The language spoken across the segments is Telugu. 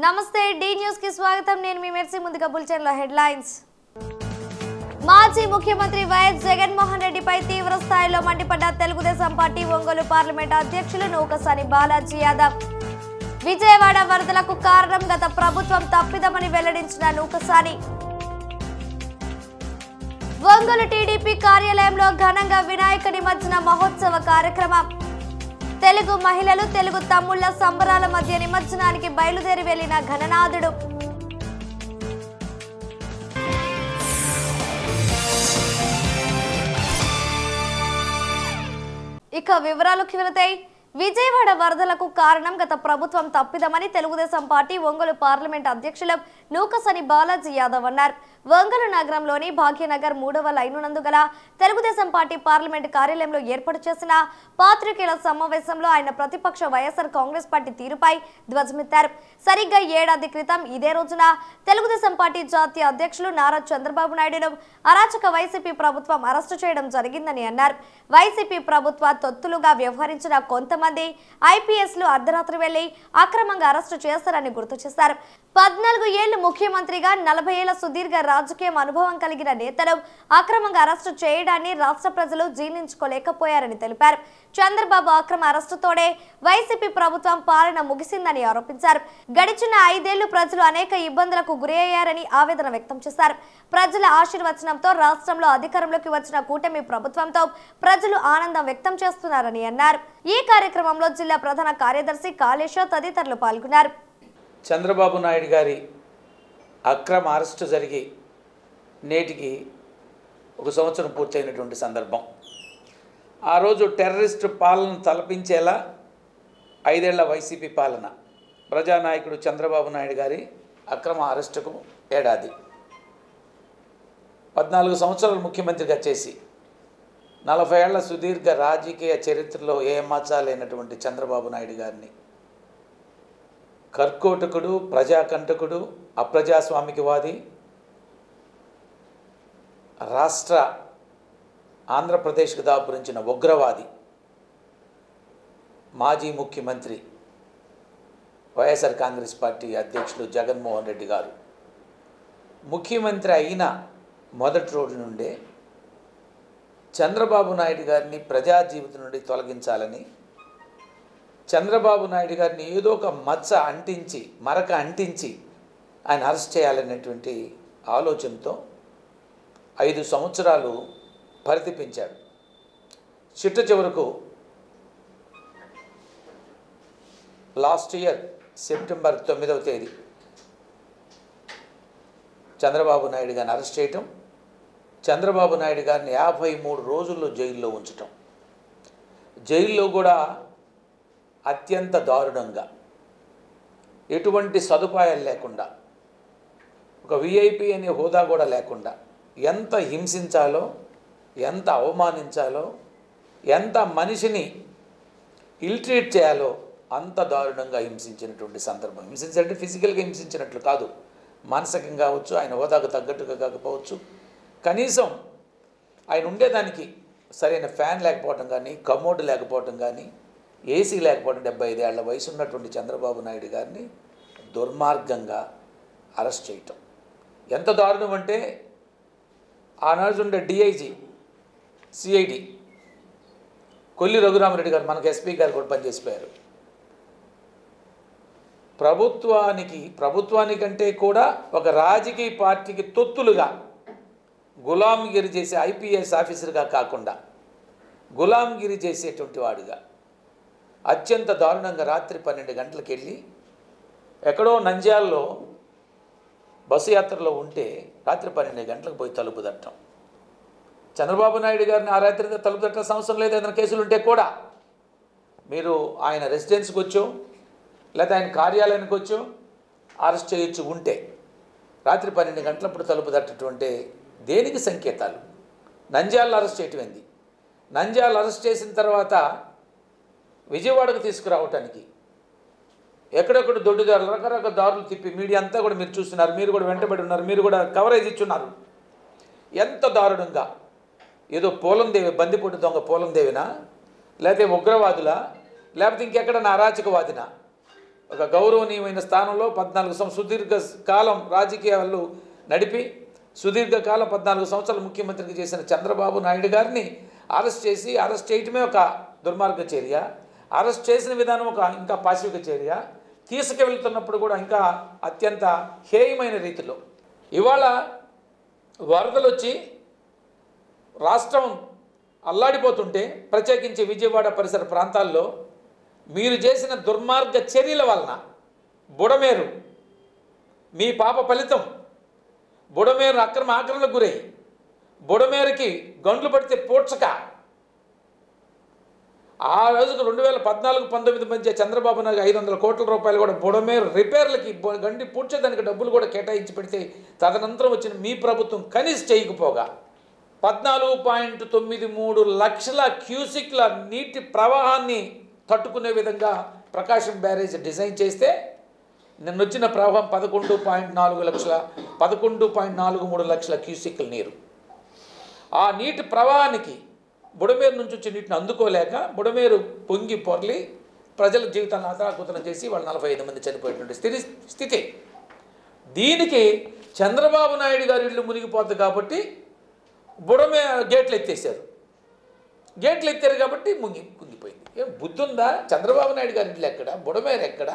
నమస్తే డి న్యూస్ కి స్వాగతం నేను మీ మెర్సీ ముందుగా బులెటిన్ లో హెడ్లైన్స్ మాజీ ముఖ్యమంత్రి వైఎస్ జగన్మోహన్ రెడ్డిపై తీవ్ర స్థాయిలో మండిపడ్డ తెలుగుదేశం పార్టీ ఒంగోలు పార్లమెంట్ అధ్యక్షులు నూకసాని బాలాజీ యాదవ్ విజయవాడ వరదలకు కారణం గత ప్రభుత్వం తప్పిదమని వెల్లడించిన నూకసాని ఒంగోలు టీడీపీ కార్యాలయంలో ఘనంగా వినాయక నిమజ్జన మహోత్సవ కార్యక్రమం తెలుగు మహిళలు తెలుగు తమ్ముళ్ల సంబరాల మధ్య నిమజ్జనానికి బయలుదేరి వెళ్లిన ఘననాథుడు ఇక వివరాలకు వెళతాయి. విజయవాడ వరదలకు కారణం గత ప్రభుత్వం తప్పిదమని తెలుగుదేశం పార్టీ ఒంగోలు పార్లమెంట్ అధ్యక్షులు నూకసాని బాలాజీ యాదవ్ అన్నారు. ఒంగోలు నగరంలోని భాగ్యనగర్ 3వ లైను నందు గల తెలుగుదేశం పార్టీ పార్లమెంట్ కార్యాలయంలో ఏర్పాటు చేసిన పాత్రికేయుల సమావేశంలో ఆయన ప్రతిపక్ష వైఎస్ఆర్ కాంగ్రెస్ పార్టీ తీరుపై ధ్వజమెత్తారు. సరిగ్గా ఏడాది క్రితం ఇదే రోజున తెలుగుదేశం పార్టీ జాతీయ అధ్యక్షులు నారా చంద్రబాబు నాయుడును అరాచక వైసీపీ ప్రభుత్వం అరెస్టు చేయడం జరిగిందని అన్నారు. వైసీపీ ప్రభుత్వ తొత్తులుగా వ్యవహరించిన కొంతమంది ఐపీఎస్లు అర్ధరాత్రి వెళ్లి అక్రమంగా అరెస్టు చేశారని గుర్తు చేశారు. 14 ఏళ్లు ముఖ్యమంత్రిగా 40 ఏళ్ల సుదీర్ఘ రాజకీయ అనుభవం కలిగిన నేతలు అక్రమంగా అరెస్టు చేయడాన్ని రాష్ట్ర ప్రజలు జీర్ణించుకోలేకపోయారని తెలిపారు. చంద్రబాబు అక్రమ అరెస్టుతోనే వైసీపీ ప్రభుత్వం పాలన ముగిసిందని ఆరోపించారు. గడిచిన 5 ఏళ్లు ప్రజలు అనేక ఇబ్బందులకు గురయ్యారని ఆవేదన వ్యక్తం చేశారు. ప్రజల ఆశీర్వచనంతో రాష్ట్రంలో అధికారంలోకి వచ్చిన కూటమి ప్రభుత్వంతో ప్రజలు ఆనందం వ్యక్తం చేస్తున్నారని అన్నారు. ఈ కార్యక్రమంలో జిల్లా ప్రధాన కార్యదర్శి కాళేశ్వర్ తదితరులు పాల్గొన్నారు. చంద్రబాబు నాయుడు గారి అక్రమ అరెస్టు జరిగి నేటికి 1 సంవత్సరం పూర్తయినటువంటి సందర్భం. ఆ రోజు టెర్రరిస్టు పాలన తలపించేలా 5 ఏళ్ల వైసీపీ పాలన, ప్రజానాయకుడు చంద్రబాబు నాయుడు గారి అక్రమ అరెస్టుకు ఏడాది. 14 సంవత్సరాలు ముఖ్యమంత్రిగా చేసి 40 ఏళ్ల సుదీర్ఘ రాజకీయ చరిత్రలో ఏ మచ్చలేనటువంటి చంద్రబాబు నాయుడు గారిని కర్కోటకుడు, ప్రజాకంటకుడు, అప్రజాస్వామికవాది, రాష్ట్ర ఆంధ్రప్రదేశ్కు దాపురించిన ఉగ్రవాది, మాజీ ముఖ్యమంత్రి వైఎస్ఆర్ కాంగ్రెస్ పార్టీ అధ్యక్షులు జగన్మోహన్ రెడ్డి గారు ముఖ్యమంత్రి అయిన మొదటి రోజు నుండే చంద్రబాబు నాయుడు గారిని ప్రజా జీవితం నుండి తొలగించాలని, చంద్రబాబు నాయుడు గారిని ఏదో ఒక మరక అంటించి ఆయన అరెస్ట్ చేయాలనేటువంటి ఆలోచనతో 5 సంవత్సరాలు పరితపించాడు. చిట్ట చివరకు లాస్ట్ ఇయర్ సెప్టెంబర్ 9వ తేదీ చంద్రబాబు నాయుడు గారిని అరెస్ట్ చేయటం, చంద్రబాబు నాయుడు గారిని 53 రోజుల్లో జైల్లో ఉంచటం, జైల్లో కూడా అత్యంత దారుణంగా, ఎటువంటి సదుపాయాలు లేకుండా, ఒక విఐపి అనే హోదా కూడా లేకుండా ఎంత హింసించాలో, ఎంత అవమానించాలో, ఎంత మనిషిని ఇల్ట్రీట్ చేయాలో అంత దారుణంగా హింసించినటువంటి సందర్భం. హింసించాలంటే ఫిజికల్గా హింసించినట్లు కాదు, మానసికంగా కావచ్చు, ఆయన హోదాకు తగ్గట్టుగా కాకపోవచ్చు, కనీసం ఆయన ఉండేదానికి సరైన ఫ్యాన్ లేకపోవటం కానీ, కమోడ్ లేకపోవటం కానీ, ఏసీ లేకపోవడం, 75 ఏళ్ల వయసు ఉన్నటువంటి చంద్రబాబు నాయుడు గారిని దుర్మార్గంగా అరెస్ట్ చేయటం ఎంత దారుణం అంటే, ఆనాడు ఉండే డిఐజీ సిఐడి కొల్లి రఘురామరెడ్డి గారు, మనకు ఎస్పీ గారు కూడా పనిచేసిపోయారు. ప్రభుత్వానికంటే కూడా ఒక రాజకీయ పార్టీకి తొత్తులుగా గులాంగిరి చేసే ఐపీఎస్ ఆఫీసర్గా కాకుండా గులాంగిరి చేసేటువంటి వాడుగా అత్యంత దారుణంగా రాత్రి 12 గంటలకు వెళ్ళి ఎక్కడో నంద్యాలలో బస్సు యాత్రలో ఉంటే రాత్రి 12 గంటలకు పోయి తలుపు తట్టడం. చంద్రబాబు నాయుడు గారిని ఆ రాత్రి తలుపు తట్టాల్సిన అవసరం లేదు. ఏదైనా కేసులు ఉంటే కూడా మీరు ఆయన రెసిడెన్స్కి వచ్చో లేదా ఆయన కార్యాలయానికి వచ్చో అరెస్ట్ చేయొచ్చు. ఉంటే రాత్రి 12 గంటలప్పుడు తలుపు తట్టటువంటి దేనికి సంకేతాలు? నంద్యాలలో అరెస్ట్ చేయటం ఏంది? నంద్యాల అరెస్ట్ చేసిన తర్వాత విజయవాడకు తీసుకురావటానికి ఎక్కడెక్కడ దొడ్డుదారులు, రకరకాల దారులు తిప్పి మీడియా అంతా కూడా మీరు చూస్తున్నారు, మీరు కూడా వెంటబడి ఉన్నారు, మీరు కూడా కవరేజ్ ఇచ్చున్నారు. ఎంత దారుణంగా, ఏదో పోలందేవి, బందిపోటు దొంగ పోలందేవినా, లేకపోతే ఉగ్రవాదులా, లేకపోతే ఇంకెక్కడ అరాచకవాదినా, ఒక గౌరవనీయమైన స్థానంలో 14 సుదీర్ఘ కాలం రాజకీయాలు నడిపి సుదీర్ఘకాలం 14 సంవత్సరాలు ముఖ్యమంత్రికి చేసిన చంద్రబాబు నాయుడు గారిని అరెస్ట్ చేయటమే ఒక దుర్మార్గ చర్య. అరెస్ట్ చేసిన విధానం ఒక ఇంకా పాశవిక చర్య. తీసుకువెళ్తున్నప్పుడు కూడా ఇంకా అత్యంత హేయమైన రీతిలో. ఇవాళ వరదలు వచ్చి రాష్ట్రం అల్లాడిపోతుంటే, ప్రత్యేకించి విజయవాడ పరిసర ప్రాంతాల్లో మీరు చేసిన దుర్మార్గ చర్యల వలన బుడమేరు మీ పాప ఫలితం. బుడమేరు ఆక్రమణకు గురై బుడమేరుకి గండ్లు పడితే పూడ్చక ఆ రోజుకు 2014-19 మధ్య చంద్రబాబు నాయుడు 500 కోట్ల రూపాయలు కూడా బుడమేరు రిపేర్లకి గండి పూడ్చేదానికి డబ్బులు కూడా కేటాయించి పెడితే తదనంతరం వచ్చిన మీ ప్రభుత్వం కనీసం చేయకపోగా 14.93 లక్షల క్యూసిక్ల నీటి ప్రవాహాన్ని తట్టుకునే విధంగా ప్రకాశం బ్యారేజ్ డిజైన్ చేస్తే నిన్నొచ్చిన ప్రవాహం 11.43 లక్షల క్యూసిక్ల నీరు. ఆ నీటి ప్రవాహానికి బుడమేరు నుంచి వచ్చే నీటిని అందుకోలేక బుడమేరు పొంగి పొర్లి ప్రజల జీవితాలను అతలాకుతలం చేసి వాళ్ళు 45 మంది చనిపోయేటువంటి స్థితి. దీనికి చంద్రబాబు నాయుడు గారి ఇల్లు మునిగిపోతుంది కాబట్టి గేట్లు ఎత్తేసారు. గేట్లు ఎత్తారు కాబట్టి కుంగిపోయింది. ఏం బుద్ధి ఉందా? చంద్రబాబు నాయుడు గారి ఇల్లు ఎక్కడ, బుడమేరు ఎక్కడ?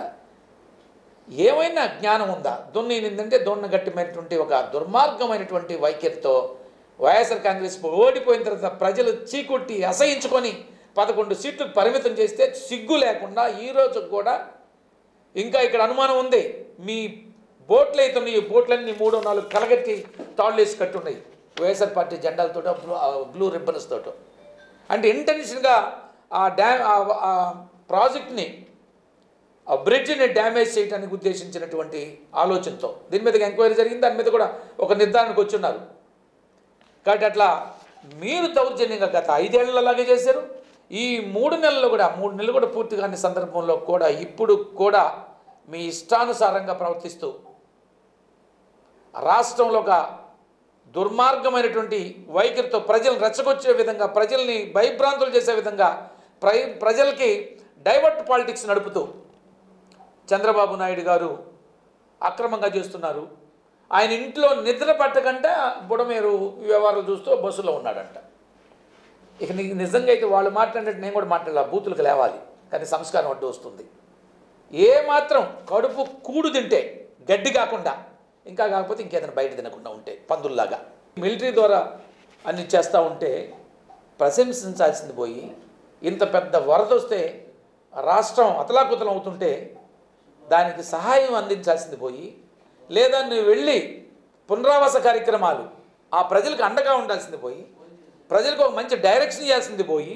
ఏమైనా జ్ఞానం ఉందా? దున్నిందంటే దున్నగట్టమైనటువంటి ఒక దుర్మార్గమైనటువంటి వైఖరితో వైఎస్ఆర్ కాంగ్రెస్ ఓడిపోయిన తర్వాత ప్రజలు చీకొట్టి అసహించుకొని 11 సీట్లకు పరిమితం చేస్తే సిగ్గు లేకుండా ఈరోజు కూడా ఇంకా ఇక్కడ అనుమానం ఉంది. మీ బోట్లు అవుతున్నాయి, ఈ బోట్లన్నీ 3-4 కలగట్టి తాళ్ళు వేసి కట్టున్నాయి వైఎస్ఆర్ పార్టీ జెండాలతో, బ్లూ రిబ్బన్స్ తోటో. అంటే ఇంటెన్షన్గా ఆ ప్రాజెక్ట్ని, ఆ బ్రిడ్జ్ని డ్యామేజ్ చేయడానికి ఉద్దేశించినటువంటి ఆలోచనతో దీని మీద ఎంక్వైరీ జరిగింది. దాని మీద కూడా ఒక నిర్ధారణకు వచ్చున్నారు. కాబట్టి అట్లా మీరు దౌర్జన్యంగా గత 5 ఏళ్లలాగే చేశారు. ఈ 3 నెలలు కూడా 3 నెలలు కూడా పూర్తి కాని సందర్భంలో కూడా ఇప్పుడు కూడా మీ ఇష్టానుసారంగా ప్రవర్తిస్తూ రాష్ట్రంలో ఒక దుర్మార్గమైనటువంటి వైఖరితో ప్రజలను రెచ్చగొచ్చే విధంగా, ప్రజల్ని భయభ్రాంతులు చేసే విధంగా, ప్రజలకి డైవర్ట్ పాలిటిక్స్ నడుపుతూ చంద్రబాబు నాయుడు గారు అక్రమంగా చేస్తున్నారు. ఆయన ఇంట్లో నిద్ర పట్టకంటే బుడమేరు వ్యవహారాలు చూస్తూ బస్సులో ఉన్నాడంట. ఇక నీకు నిజంగా అయితే వాళ్ళు మాట్లాడినట్టు నేను కూడా మాట్లాడాలి. బూతులకు లేవాలి, కానీ సంస్కారం అడ్డు వస్తుంది. ఏమాత్రం కడుపు కూడు తింటే గడ్డి కాకుండా, ఇంకా కాకపోతే ఇంకేదైనా బయట తినకుండా ఉంటే పందుల్లాగా మిలిటరీ ద్వారా అన్ని చేస్తూ ఉంటే ప్రశంసించాల్సింది పోయి, ఇంత పెద్ద వరద వస్తే రాష్ట్రం అతలాకుతలం అవుతుంటే దానికి సహాయం అందించాల్సింది పోయి, లేదా నువ్వు వెళ్ళి పునరావాస కార్యక్రమాలు ఆ ప్రజలకు అండగా ఉండాల్సింది పోయి, ప్రజలకు ఒక మంచి డైరెక్షన్ ఇవ్వాల్సింది పోయి,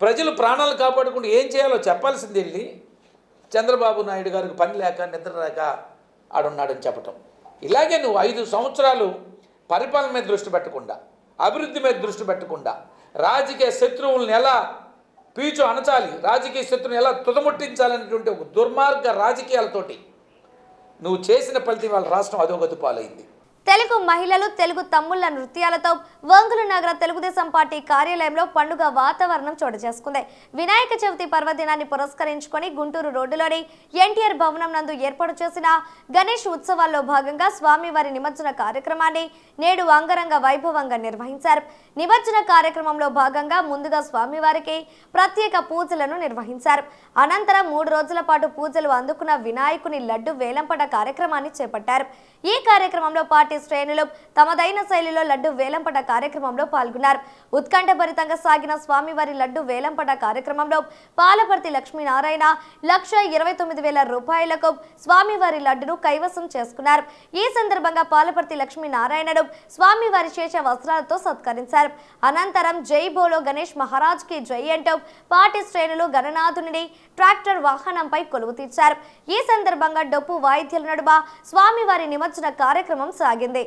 ప్రజలు ప్రాణాలు కాపాడుకుంటూ ఏం చేయాలో చెప్పాల్సింది వెళ్ళి చంద్రబాబు నాయుడు గారికి పని లేక నిద్ర లేక ఆడున్నాడని చెప్పటం. ఇలాగే నువ్వు 5 సంవత్సరాలు పరిపాలన మీద దృష్టి పెట్టకుండా, అభివృద్ధి మీద దృష్టి పెట్టకుండా, రాజకీయ శత్రువులను ఎలా పీచు అణచాలి, రాజకీయ శత్రువుని ఎలా తుదముట్టించాలనేటువంటి ఒక దుర్మార్గ రాజకీయాలతోటి నువ్వు చేసిన ఫలితం వాళ్ళ రాష్ట్రం అధోగతి పాలైంది. తెలుగు మహిళలు తెలుగు తమ్ముళ్ల నృత్యాలతో ఒంగోలు నగర తెలుగుదేశం పార్టీ కార్యాలయంలో పండుగ వాతావరణం చోటు చేసుకుంది. వినాయక చవితి పర్వదినాన్ని పురస్కరించుకొని గుంటూరు రోడ్డులోని ఎన్టీఆర్ భవనం నందు ఏర్పాటు చేసిన గణేష్ ఉత్సవాల్లో భాగంగా స్వామివారి నిమజ్జన కార్యక్రమాన్ని నేడు అంగరంగ వైభవంగా నిర్వహించారు. నిమజ్జన కార్యక్రమంలో భాగంగా ముందుగా స్వామివారికి ప్రత్యేక పూజలను నిర్వహించారు. అనంతరం 3 రోజుల పాటు పూజలు అందుకున్న వినాయకుని లడ్డు వేలంపట కార్యక్రమాన్ని చేపట్టారు. ఈ కార్యక్రమంలో పార్టీ శ్రేణులు తమదైన శైలిలో లడ్డు వేలంపట కార్యక్రమంలో పాల్గొన్నారు. ఉత్కంఠభరితంగా సాగిన స్వామివారి లడ్డు వేలంపట కార్యక్రమంలో పాలపర్తి లక్ష్మీనారాయణ 1,29,000 రూపాయలకు స్వామివారి లడ్డును కైవసం చేసుకున్నారు. ఈ సందర్భంగా పాలపర్తి లక్ష్మీనారాయణను స్వామివారి శేష వస్త్రాలతో సత్కరించారు. అనంతరం జై బోలో గణేష్ మహారాజ్ కి జై అంటూ పార్టీ శ్రేణులు గణనాథుని ట్రాక్టర్ వాహనంపై కొలువు తీర్చారు. ఈ సందర్భంగా డప్పు వాయిద్యాల నడుమ స్వామివారి నిమజ్జన కార్యక్రమం సాగింది.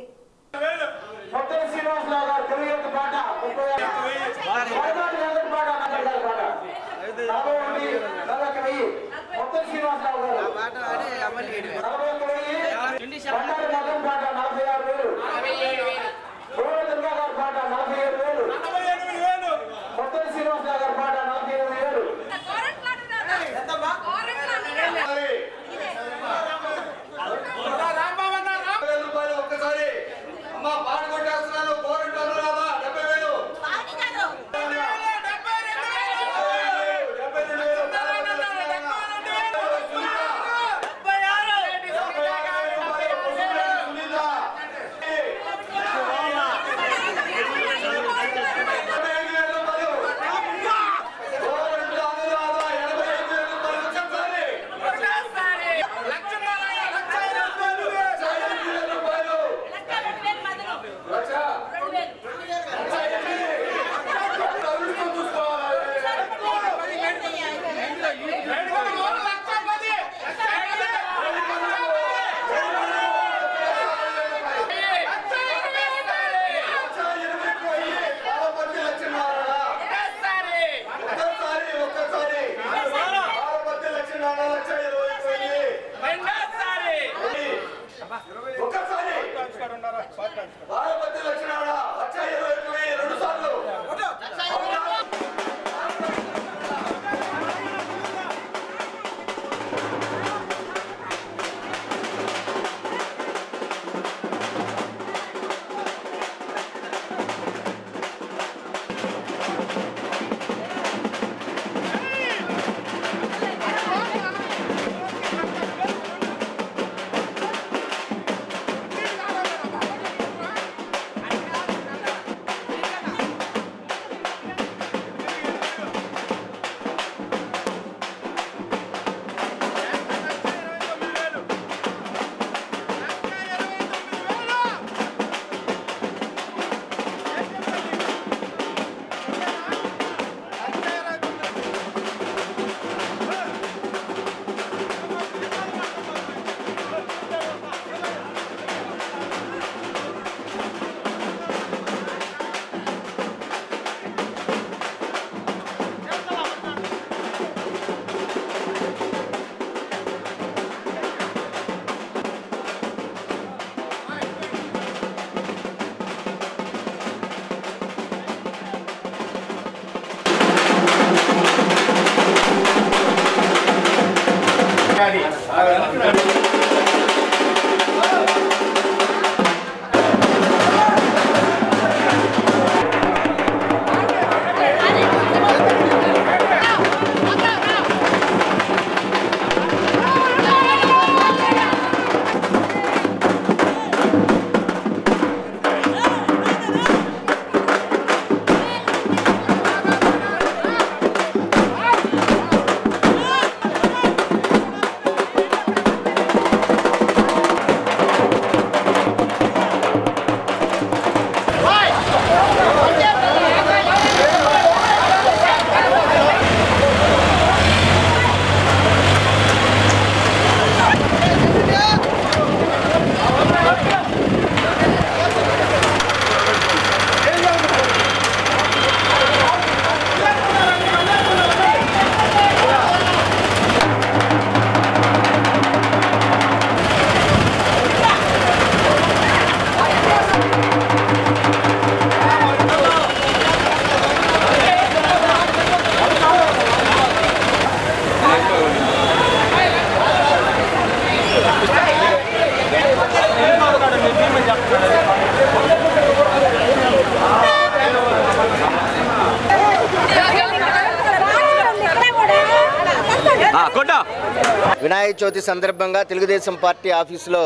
వినాయక చవితి సందర్భంగా తెలుగుదేశం పార్టీ ఆఫీసులో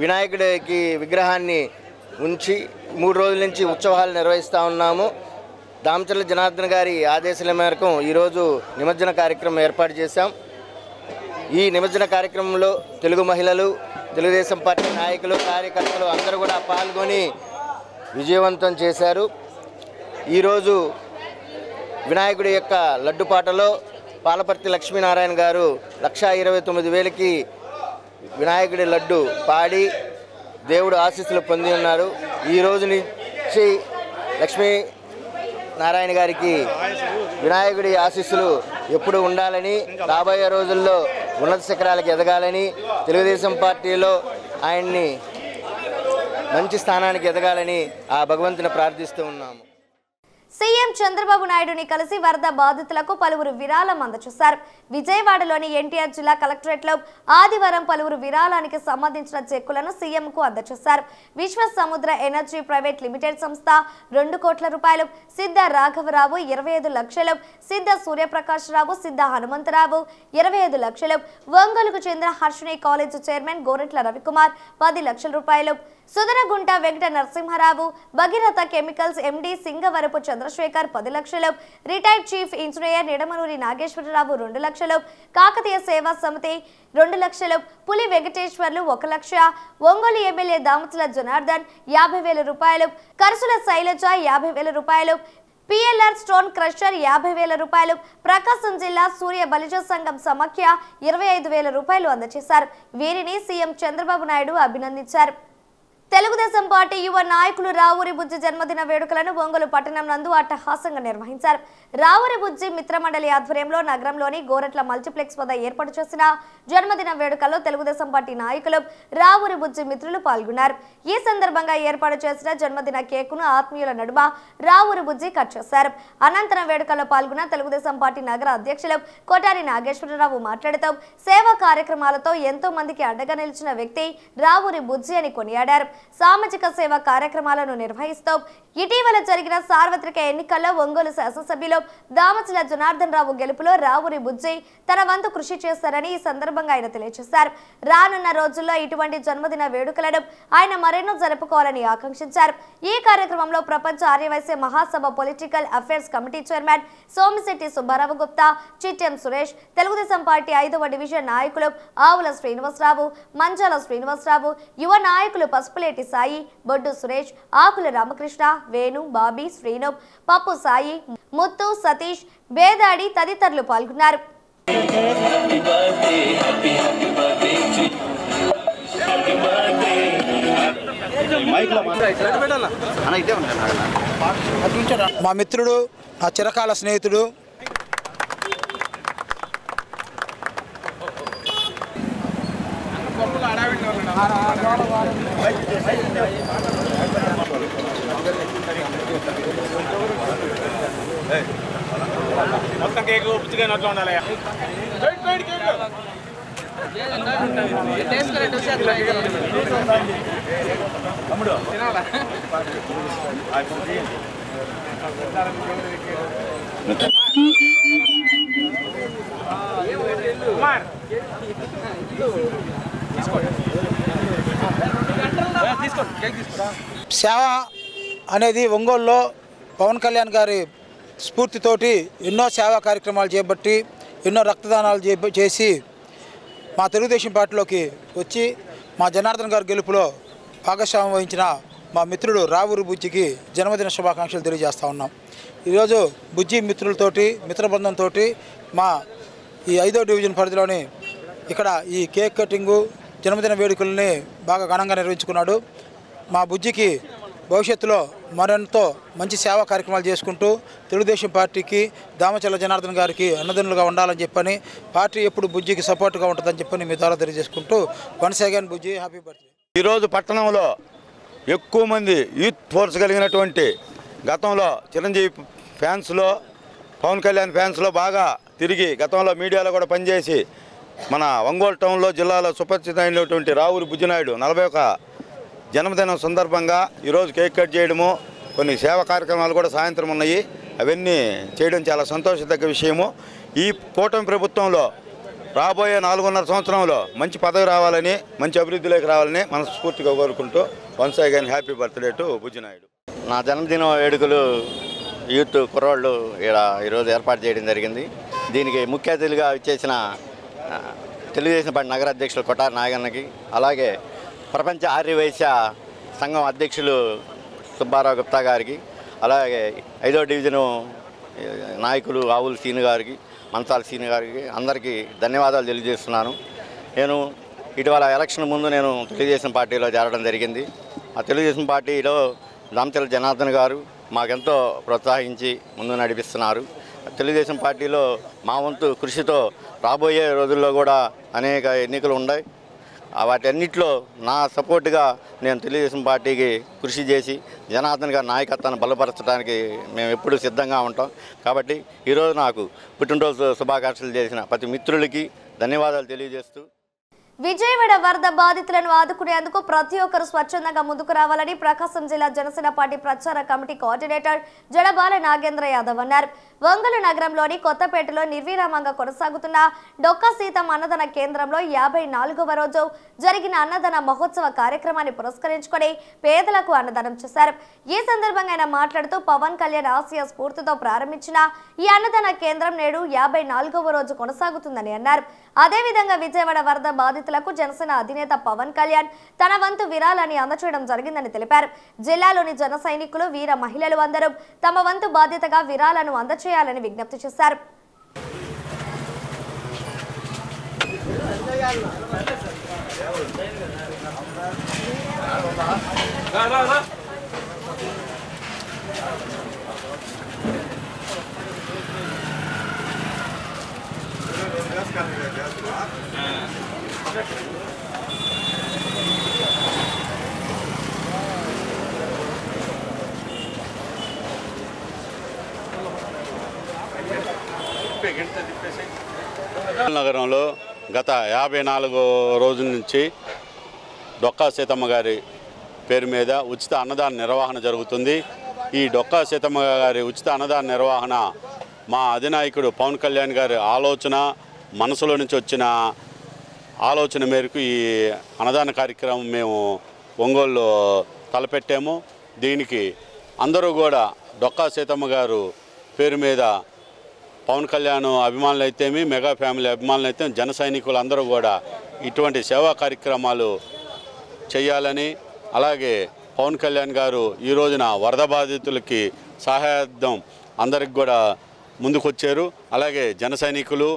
వినాయకుడికి విగ్రహాన్ని ఉంచి 3 రోజుల నుంచి ఉత్సవాలు నిర్వహిస్తూ ఉన్నాము. దామచర్ల జనార్దన్ గారి ఆదేశాల మేరకు ఈరోజు నిమజ్జన కార్యక్రమం ఏర్పాటు చేశాం. ఈ నిమజ్జన కార్యక్రమంలో తెలుగు మహిళలు, తెలుగుదేశం పార్టీ నాయకులు, కార్యకర్తలు అందరూ కూడా పాల్గొని విజయవంతం చేశారు. ఈరోజు వినాయకుడి యొక్క లడ్డుపాటలో పాలపర్తి లక్ష్మీనారాయణ గారు 1,29,000కి వినాయకుడి లడ్డు పాడి దేవుడు ఆశీస్సులు పొంది ఉన్నారు. ఈ రోజు నుంచి లక్ష్మీనారాయణ గారికి వినాయకుడి ఆశీస్సులు ఎప్పుడు ఉండాలని, రాబోయే రోజుల్లో ఉన్నత శిఖరాలకు ఎదగాలని, తెలుగుదేశం పార్టీలో ఆయన్ని మంచి స్థానానికి ఎదగాలని ఆ భగవంతుని ప్రార్థిస్తూ ఉన్నాము. సీఎం చంద్రబాబు నాయుడుని కలిసి వరద బాధితులకు పలువురు విరాళం అందజేశారు. విజయవాడలోని ఎన్టీఆర్ జిల్లా కలెక్టరేట్లో ఆదివారం పలువురు విరాళానికి సంబంధించిన చెక్కులను సీఎంకు అందజేశారు. విశ్వ సముద్ర ఎనర్జీ ప్రైవేట్ లిమిటెడ్ సంస్థ 2 కోట్ల రూపాయలు, సిద్ధ రాఘవరావు 25 లక్షలు, సిద్ధ సూర్యప్రకాశ్రావు, సిద్ధ హనుమంతరావు 25 లక్షలు, ఒంగోలుకు చెందిన హర్షిని కాలేజ్ చైర్మన్ గోరెట్ల రవికుమార్ 10 లక్షల రూపాయలు, సుదనగుంట వెంకట నరసింహారావు, భగీరథ కెమికల్స్ ఎండి సింగవరపు చంద్రశేఖర్ 10 లక్షలు, retired chief engineer Nidamanuri Nageswara Rao 2 లక్షలు, కాకతీయ సేవా సమితి 2 లక్షలు, పులి వెంకటేశ్వర్లు 1 లక్ష, ఒంగోలు ఎమ్మెల్యే దామచర్ల జనార్దన్ 50,000 రూపాయలు, కరసుల శైలజ 50,000 రూపాయలు, పిఎల్ఆర్ స్టోన్ క్రషర్ 50,000 రూపాయలు, ప్రకాశం జిల్లా సూర్య బలిజ సంఘం సమాఖ్య 25,000 రూపాయలు అందజేశారు. వీరిని సీఎం చంద్రబాబు నాయుడు అభినందించారు. తెలుగుదేశం పార్టీ యువ నాయకులు రావూరి బుజ్జి జన్మదిన వేడుకలను ఒంగోలు పట్టణం నందు అట్టహాసంగా నిర్వహించారు. రావూరి బుజ్జి మిత్రమండలి ఆధ్వర్యంలో నగరంలోని గోరెట్ల మల్టీప్లెక్స్ వద్ద ఏర్పాటు చేసిన జన్మదిన వేడుకల్లో తెలుగుదేశం పార్టీ నాయకులు, రావూరి బుజ్జి మిత్రులు పాల్గొన్నారు. ఈ సందర్భంగా ఏర్పాటు చేసిన జన్మదిన కేకును ఆత్మీయుల నడుమ రావూరి బుజ్జి కట్ చేశారు. అనంతరం వేడుకల్లో పాల్గొన్న తెలుగుదేశం పార్టీ నగర అధ్యక్షులు కోటారి నాగేశ్వరరావు మాట్లాడుతూ సేవా కార్యక్రమాలతో ఎంతో మందికి అండగా నిలిచిన వ్యక్తి రావూరి బుజ్జి అని కొనియాడారు. సామాజిక సేవా కార్యక్రమాలను నిర్వహిస్తూ ఇటీవల జరిగిన సార్వత్రిక ఎన్నికల్లో ఒంగోలు శాసనసభ్యులు దామచర్ల జనార్దన్ రావు గెలుపులో రావూరి బుజ్జి తన వంతు కృషి చేస్తారని ఈ సందర్భంగా ఆయన తెలియజేశారు. రానున్న రోజుల్లో ఇటువంటి జన్మదిన వేడుకలను ఆయన మరెన్నో జరుపుకోవాలని ఆకాంక్షించారు. ఈ కార్యక్రమంలో ప్రపంచ Aryavysya Mahasabha political affairs committee chairman Somisetti Subbarao Gupta, Chittem Suresh, Telugudesam party 5వ డివిజన్ నాయకులు ఆవుల శ్రీనివాసరావు, మంచాల శ్రీనివాసరావు, యువ నాయకులు పసుపులేటి సాయి, బొడ్డు సురేష్, ఆకుల రామకృష్ణ, వేణు, బాబీ, శ్రీను, పప్పు సాయి, ముత్తు, సతీష్, బేదాడి తదితరులు పాల్గొన్నారు. మా మిత్రుడు, నా చిరకాల స్నేహితుడు, మొత్తం కేక్ పుచ్చుకొని ఉండాలి. సేవ అనేది ఒంగోలులో పవన్ కళ్యాణ్ గారి స్ఫూర్తితోటి ఎన్నో సేవా కార్యక్రమాలు చేపట్టి ఎన్నో రక్తదానాలు చేసి మా తెలుగుదేశం పార్టీలోకి వచ్చి మా జనార్దన్ గారి గెలుపులో భాగస్వామ్యం వహించిన మా మిత్రుడు రావూరి బుజ్జికి జన్మదిన శుభాకాంక్షలు తెలియజేస్తూ ఉన్నాం. ఈరోజు బుజ్జి మిత్రులతోటి, మిత్రబృందంతో మా ఈ 5వ డివిజన్ పరిధిలోని ఇక్కడ ఈ కేక్ కటింగు, జన్మదిన వేడుకల్ని బాగా ఘనంగా నిర్వహించుకున్నాడు. మా బుజ్జికి భవిష్యత్తులో మరెంతో మంచి సేవా కార్యక్రమాలు చేసుకుంటూ తెలుగుదేశం పార్టీకి, దామచర్ల జనార్దన్ గారికి అన్నదన్నులుగా ఉండాలని చెప్పని, పార్టీ ఎప్పుడు బుజ్జికి సపోర్ట్గా ఉంటుందని చెప్పని మీ ద్వారా తెలియజేసుకుంటూ వన్స్ అగైన్ బుజ్జి హ్యాపీ బర్త్డే. ఈరోజు పట్టణంలో ఎక్కువ మంది యూత్ ఫోర్స్ కలిగినటువంటి, గతంలో చిరంజీవి ఫ్యాన్స్లో, పవన్ కళ్యాణ్ ఫ్యాన్స్లో బాగా తిరిగి గతంలో మీడియాలో కూడా పనిచేసి మన ఒంగోలు టౌన్లో జిల్లాలో సుపరిచితమైనటువంటి రావూరి బుజ్జినాయుడు 41 జన్మదినం సందర్భంగా ఈరోజు కేక్ కట్ చేయడము, కొన్ని సేవా కార్యక్రమాలు కూడా సాయంత్రం ఉన్నాయి. అవన్నీ చేయడం చాలా సంతోషదగ్గ విషయము. ఈ కూటమి ప్రభుత్వంలో రాబోయే 4.5 సంవత్సరంలో మంచి పదవి రావాలని, మంచి అభివృద్ధిలోకి రావాలని మనస్ఫూర్తిగా కోరుకుంటూ once again happy birthday to Bujjinaidu. నా జన్మదిన వేడుకలు యూత్ కుర్రోళ్ళు ఈరోజు ఏర్పాటు చేయడం జరిగింది. దీనికి ముఖ్య అతిథిగా ఇచ్చేసిన తెలుగుదేశం పార్టీ నగర అధ్యక్షులు కొట్టారి నాగన్నకి, అలాగే ప్రపంచ ఆర్యవైశ్య సంఘం అధ్యక్షులు సుబ్బారావు గుప్తా గారికి, అలాగే 5వ డివిజను నాయకులు ఆవుల సీను గారికి, మంచాల సీను గారికి అందరికీ ధన్యవాదాలు తెలియజేస్తున్నాను. నేను ఇటీవల ఎలక్షన్ ముందు నేను తెలుగుదేశం పార్టీలో చేరడం జరిగింది. ఆ తెలుగుదేశం పార్టీలో దామచర్ల జనార్దన్ గారు మాకెంతో ప్రోత్సహించి ముందు నడిపిస్తున్నారు. తెలుగుదేశం పార్టీలో మా వంతు కృషితో రాబోయే రోజుల్లో కూడా అనేక ఎన్నికలు ఉన్నాయి. వాటన్నిటిలో నా సపోర్టుగా నేను తెలుగుదేశం పార్టీకి కృషి చేసి జనార్దన్ గారి నాయకత్వాన్ని బలపరచడానికి మేము ఎప్పుడూ సిద్ధంగా ఉంటాం. కాబట్టి ఈరోజు నాకు పుట్టినరోజు శుభాకాంక్షలు చేసిన ప్రతి మిత్రులకి ధన్యవాదాలు తెలియజేస్తూ, విజయవాడ వరద బాధితులను ఆదుకునేందుకు ప్రతి ఒక్కరు స్వచ్ఛందంగా ముందుకు రావాలని ప్రకాశం జిల్లా జనసేన పార్టీ ప్రచార కమిటీ కోఆర్డినేటర్ జడబాల నాగేంద్ర యాదవ్ అన్నారు. ఒంగోలు నగరంలోని కొత్తపేటలో నిర్విరామంగా కొనసాగుతున్న డొక్కా సీతమ్మ అన్నదాన కేంద్రంలో 54వ రోజు జరిగిన అన్నదాన మహోత్సవ కార్యక్రమాన్ని పురస్కరించుకొని పేదలకు అన్నదానం చేశారు. ఈ సందర్భంగా ఆయన మాట్లాడుతూ పవన్ కళ్యాణ్ ఆసియా స్ఫూర్తితో ప్రారంభించిన ఈ అన్నదాన కేంద్రం నేడు 54వ రోజు కొనసాగుతుందని అన్నారు. అదేవిధంగా విజయవాడ వరద బాధితులకు జనసేన అధినేత పవన్ కళ్యాణ్ తన వంతు విరాళాన్ని అందచేయడం జరిగిందని తెలిపారు. జిల్లాలోని జన సైనికులు, వీర మహిళలు అందరూ తమ వంతు బాధ్యతగా విరాళాలను అందచేయాలని విజ్ఞప్తి చేశారు. నగరంలో గత 54 రోజుల నుంచి డొక్కా సీతమ్మ గారి పేరు మీద ఉచిత అన్నదాన నిర్వహణ జరుగుతుంది. ఈ డొక్కా సీతమ్మ గారి ఉచిత అన్నదాన నిర్వహణ మా అధినాయకుడు పవన్ కళ్యాణ్ గారి మనసులో నుంచి వచ్చిన ఆలోచన మేరకు ఈ అన్నదాన కార్యక్రమం మేము ఒంగోలులో తలపెట్టాము. దీనికి అందరూ కూడా డొక్కా సీతమ్మ గారు పేరు మీద పవన్ కళ్యాణ్ అభిమానులు అయితేమి, మెగా ఫ్యామిలీ అభిమానులు అయితే జన సైనికులు అందరూ కూడా ఇటువంటి సేవా కార్యక్రమాలు చేయాలని, అలాగే పవన్ కళ్యాణ్ గారు ఈ రోజున వరద బాధితులకి సహాయార్థం అందరికి కూడా ముందుకొచ్చారు. అలాగే జన సైనికులు,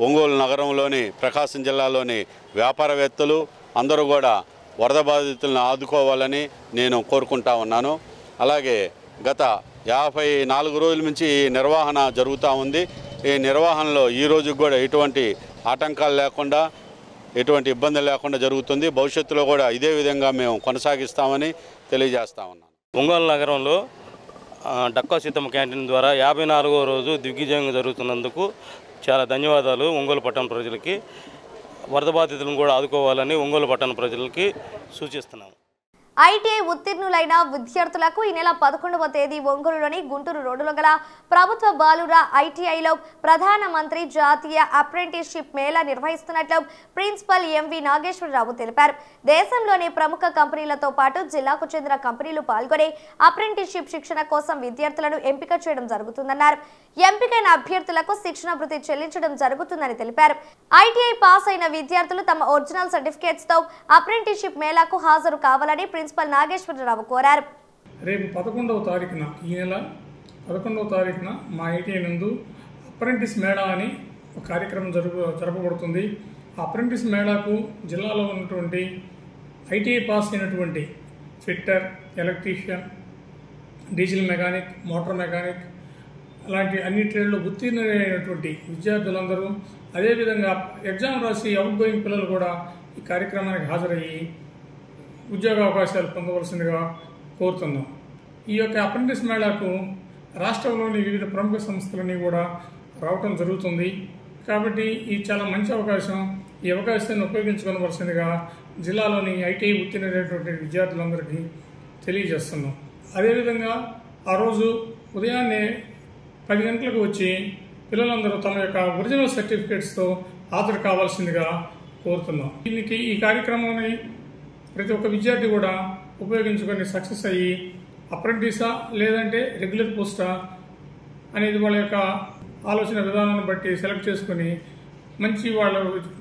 ఒంగోలు నగరంలోని, ప్రకాశం జిల్లాలోని వ్యాపారవేత్తలు అందరూ కూడా వరద బాధితులను ఆదుకోవాలని నేను కోరుకుంటా ఉన్నాను. అలాగే గత 54 రోజుల నుంచి నిర్వహణ జరుగుతూ ఉంది. ఈ నిర్వహణలో ఈ రోజు కూడా ఎటువంటి ఆటంకాలు లేకుండా, ఎటువంటి ఇబ్బంది లేకుండా జరుగుతుంది. భవిష్యత్తులో కూడా ఇదే విధంగా మేము కొనసాగిస్తామని తెలియజేస్తా ఉన్నాను. ఒంగోలు నగరంలో డొక్కా సీతమ్మ క్యాంటీన్ ద్వారా 54వ రోజు దిగ్విజయంగా జరుగుతున్నందుకు చాలా ధన్యవాదాలు ఒంగోలు పట్టణ ప్రజలకి. వరద బాధితులను కూడా ఆదుకోవాలని ఒంగోలు పట్టణ ప్రజలకి సూచిస్తున్నాము. ఐటీఐ ఉత్తీర్ణులైన విద్యార్థులకు ఈ నెల 11వ తేదీ ఒంగోలులోని గుంటూరు రోడ్డులో గల ప్రభుత్వ బాలుర ఐటీఐలో ప్రధానమంత్రి జాతీయ అప్రెంటిస్షిప్ మేళా నిర్వహిస్తున్నట్లు ప్రిన్సిపల్ ఎంవి నాగేశ్వరరావు తెలిపారు. దేశంలోని ప్రముఖ కంపెనీలతో పాటు జిల్లాకు చెందిన కంపెనీలు పాల్గొని అప్రెంటిస్షిప్ శిక్షణ కోసం విద్యార్థులను ఎంపిక చేయడం జరుగుతుందన్నారు. ఎంపికైన అభ్యర్థులకు శిక్షణ భృతి చెల్లించడం జరుగుతుందని తెలిపారు. ఐటీఐ పాస్ అయిన విద్యార్థులు తమ ఒరిజినల్ సర్టిఫికేట్స్ తో అప్రెంటిస్షిప్ మేళాకు హాజరు కావాలని ప్రిన్సిపల్ నాగేశ్వరరావు కోరారు. రేపు 11వ తారీఖున, ఈ నెల 11వ తారీఖున మా ఐటీఐ నందు అప్రెంటిస్ మేళా అని ఒక కార్యక్రమం జరపబడుతుంది. ఆ అప్రెంటిస్ మేళాకు జిల్లాలో ఉన్నటువంటి ఐటీఐ పాస్ అయినటువంటి fitter, electrician, diesel mechanic, motor mechanic అలాంటి అన్ని ట్రేడ్లో ఉత్తీర్ణులైనటువంటి విద్యార్థులందరూ, అదేవిధంగా ఎగ్జామ్ రాసి అవుట్ గోయింగ్ పిల్లలు కూడా ఈ కార్యక్రమానికి హాజరయ్యి ఉద్యోగ అవకాశాలు పొందవలసిందిగా కోరుతున్నాం. ఈ యొక్క అప్రెంటిస్ మేళాకు రాష్ట్రంలోని వివిధ ప్రముఖ సంస్థలన్నీ కూడా రావటం జరుగుతుంది. కాబట్టి ఇది చాలా మంచి అవకాశం. ఈ అవకాశాన్ని ఉపయోగించుకోవలసిందిగా జిల్లాలోని ఐటీఐ ఉత్తీర్ణులైనటువంటి విద్యార్థులందరికీ తెలియజేస్తున్నాం. అదేవిధంగా ఆ రోజు ఉదయాన్నే 10 గంటలకు వచ్చి పిల్లలందరూ తమ యొక్క ఒరిజినల్ సర్టిఫికేట్స్తో హాజరు కావాల్సిందిగా కోరుతున్నాం. ఈ కార్యక్రమాన్ని ప్రతి ఒక్క విద్యార్థి కూడా ఉపయోగించుకొని సక్సెస్ అయ్యి అప్రెంటిసా లేదంటే రెగ్యులర్ పోస్టా అనేది వాళ్ళ యొక్క ఆలోచన విధానాన్ని బట్టి సెలెక్ట్ చేసుకుని మంచి వాళ్ళ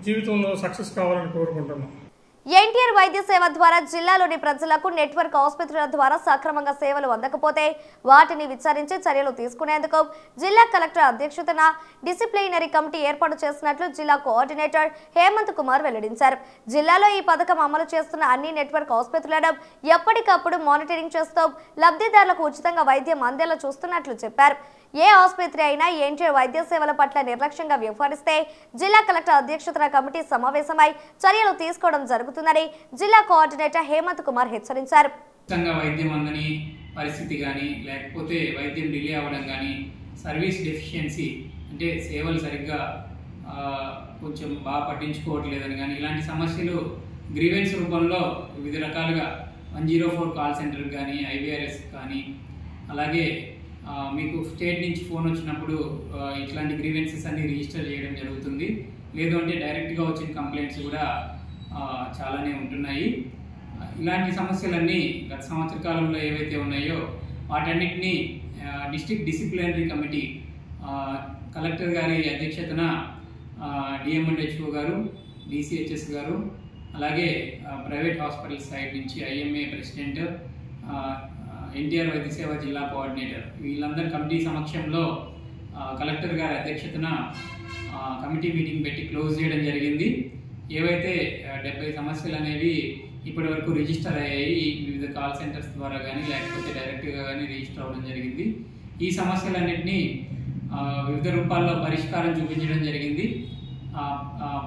జీవితంలో సక్సెస్ కావాలని కోరుకుంటున్నాం. ఎన్టీఆర్ వైద్య సేవ ద్వారా జిల్లాలోని ప్రజలకు నెట్వర్క్ ఆసుపత్రుల ద్వారా సక్రమంగా సేవలు అందకపోతే వాటిని విచారించి చర్యలు తీసుకునేందుకు జిల్లా కలెక్టర్ అధ్యక్షతన డిసిప్లినరీ కమిటీ ఏర్పాటు చేసినట్లు జిల్లా కోఆర్డినేటర్ హేమంత్ కుమార్ వెల్లడించారు. జిల్లాలో ఈ పథకం అమలు చేస్తున్న అన్ని నెట్వర్క్ ఆసుపత్రులను ఎప్పటికప్పుడు మానిటరింగ్ చేస్తూ లబ్ధిదారులకు ఉచితంగా వైద్యం అందేలా చూస్తున్నట్లు చెప్పారు. ఏ ఆసుపత్రి అయినా ఎన్టీఆర్ వైద్య సేవల పట్ల నిర్లక్ష్యంగా వ్యవహరిస్తే జిల్లా కలెక్టర్ అధ్యక్షతన కమిటీ సమావేశమై చర్యలు తీసుకోవడం జరుగుతుందని జిల్లా కోఆర్డినేటర్ హేమంత్ కుమార్ హెచ్చరించారు. వైద్యం అందని పరిస్థితి కానీ లేకపోతే వైద్యం డిలే అవ్వడం కానీ సర్వీస్ డెఫిషియన్సీ అంటే సేవలు సరిగ్గా కొంచెం బాగా పట్టించుకోవట్లేదని కానీ ఇలాంటి సమస్యలు గ్రీవెన్స్ రూపంలో వివిధ రకాలుగా 104 కాల్ సెంటర్ కానీ IVRS కానీ అలాగే మీకు స్టేట్ నుంచి ఫోన్ వచ్చినప్పుడు ఇట్లాంటి గ్రీవెన్సెస్ అన్ని రిజిస్టర్ చేయడం జరుగుతుంది. లేదు అంటే డైరెక్ట్గా వచ్చిన కంప్లైంట్స్ కూడా చాలానే ఉంటున్నాయి. ఇలాంటి సమస్యలన్నీ గత సంవత్సర కాలంలో ఏవైతే ఉన్నాయో వాటన్నిటినీ డిస్ట్రిక్ట్ డిసిప్లినరీ కమిటీ కలెక్టర్ గారి అధ్యక్షతన DMHO గారు, DCHS గారు, అలాగే ప్రైవేట్ హాస్పిటల్ సైడ్ నుంచి IMA ప్రెసిడెంట్, ఎన్టీఆర్ వైద్య సేవ జిల్లా కోఆర్డినేటర్ వీళ్ళందరి కమిటీ సమక్షంలో కలెక్టర్ గారి అధ్యక్షతన కమిటీ మీటింగ్ పెట్టి క్లోజ్ చేయడం జరిగింది. ఏవైతే 70 సమస్యలు అనేవి ఇప్పటి వరకు రిజిస్టర్ అయ్యాయి వివిధ కాల్ సెంటర్స్ ద్వారా కానీ లేకపోతే డైరెక్ట్గా కానీ రిజిస్టర్ అవ్వడం జరిగింది. ఈ సమస్యలన్నింటినీ వివిధ రూపాల్లో పరిష్కారం చూపించడం జరిగింది.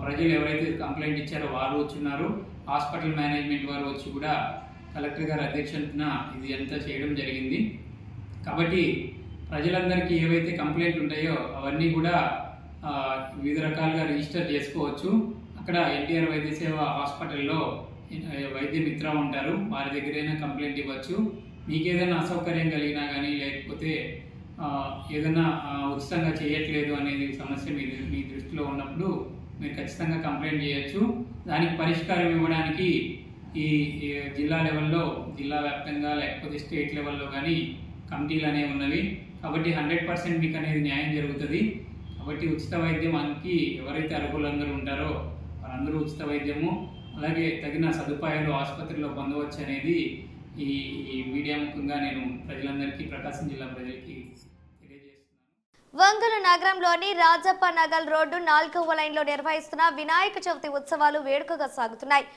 ప్రజలు ఎవరైతే కంప్లైంట్ ఇచ్చారో వారు వచ్చున్నారు, హాస్పిటల్ మేనేజ్మెంట్ వారు వచ్చి కూడా కలెక్టర్ గారి అధ్యక్షతన ఇది అంతా చేయడం జరిగింది. కాబట్టి ప్రజలందరికీ ఏవైతే కంప్లైంట్ ఉంటాయో అవన్నీ కూడా వివిధ రకాలుగా రిజిస్టర్ చేసుకోవచ్చు. అక్కడ ఎన్టీఆర్ వైద్య సేవ హాస్పిటల్లో వైద్య మిత్ర ఉంటారు, వారి దగ్గరైనా కంప్లైంట్ ఇవ్వచ్చు. మీకు ఏదైనా అసౌకర్యం కలిగినా కానీ లేకపోతే ఏదైనా ఉచితంగా చేయట్లేదు అనేది సమస్య మీ దృష్టిలో ఉన్నప్పుడు మీరు ఖచ్చితంగా కంప్లైంట్ చేయొచ్చు. దానికి పరిష్కారం ఇవ్వడానికి ఈ జిల్లా లెవెల్లో, జిల్లా వ్యాప్తంగా లేకపోతే స్టేట్ లెవెల్లో కానీ కమిటీలు అనేవి ఉన్నవి. కాబట్టి 100% మీకు అనేది న్యాయం జరుగుతుంది. కాబట్టి ఉచిత వైద్యానికి ఎవరైతే అర్హులందరూ ఉంటారో వారందరూ ఉచిత వైద్యము అలాగే తగిన సదుపాయాలు ఆసుపత్రిలో పొందవచ్చు అనేది ఈ మీడియా ముఖంగా నేను ప్రజలందరికీ, ప్రకాశం జిల్లా ప్రజలకి తెలియజేస్తున్నాను. ఒంగోలు నగరంలోని రాజప్ప నగర్ రోడ్డు 4వ లైన్లో నిర్వహిస్తున్న వినాయక చవితి ఉత్సవాలు వేడుకగా సాగుతున్నాయి.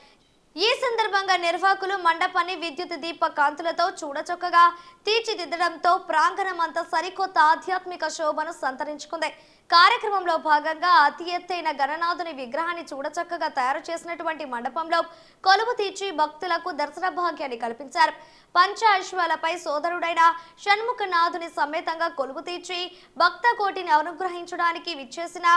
ఈ సందర్భంగా నిర్వాహకులు మండపాన్ని విద్యుత్ దీప కాంతులతో చూడచక్కగా తీర్చిదిద్దడంతో ప్రాంగణం అంతా సరికొత్త ఆధ్యాత్మిక శోభను సంతరించుకుంది. కార్యక్రమంలో భాగంగా అతి ఎత్తైన గణనాథుని విగ్రహాన్ని చూడచక్కగా తయారు చేసినటువంటి మండపంలో కొలువు తీర్చి భక్తులకు దర్శన భాగ్యాన్ని కల్పించారు. పంచ అశ్వాలపై సోదరుడైన షణ్ముఖనాథుని సమేతంగా కొలువు తీర్చి భక్త కోటిని అనుగ్రహించడానికి విచ్చేసిన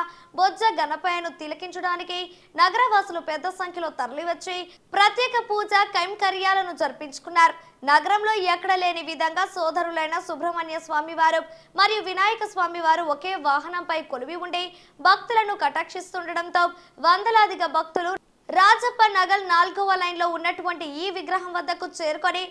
బొజ్జ గణపయ్యను తిలకించడానికి నగరవాసులు పెద్ద సంఖ్యలో తరలివచ్చి ప్రత్యేక పూజ కైంకర్యాలను జరిపించుకున్నారు. నగరంలో ఎక్కడ లేని విధంగా సోదరులైన సుబ్రహ్మణ్య స్వామి వారు మరియు వినాయక స్వామి వారు ఒకే వాహనంపై కొలువి ఉండి భక్తులను కటాక్షిస్తుండటంతో వందలాదిగా భక్తులు రాజప్ప నగర్ 4వ లైన్లో ఉన్నటువంటి ఈ విగ్రహం వద్దకు చేరుకొని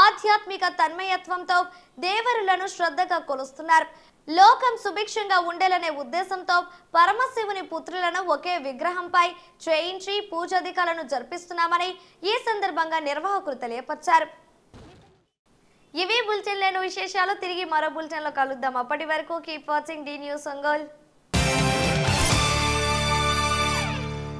ఆధ్యాత్మిక తన్మయత్వంతో దేవరులను శ్రద్ధగా కొలుస్తున్నారు. లోకం సుభిక్షంగా ఉండేలనే ఉద్దేశంతో పరమశివుని పుత్రులను ఒకే విగ్రహంపై చేయించి పూజాధికాలను జరిపిస్తున్నామని ఈ సందర్భంగా నిర్వాహకులు తెలియపరిచారు. ఇవి బులెటిన్ లేని విశేషాలు. తిరిగి మరో బులెటిన్లో కలుద్దాం. అప్పటి వరకు keep watching the news Ongole.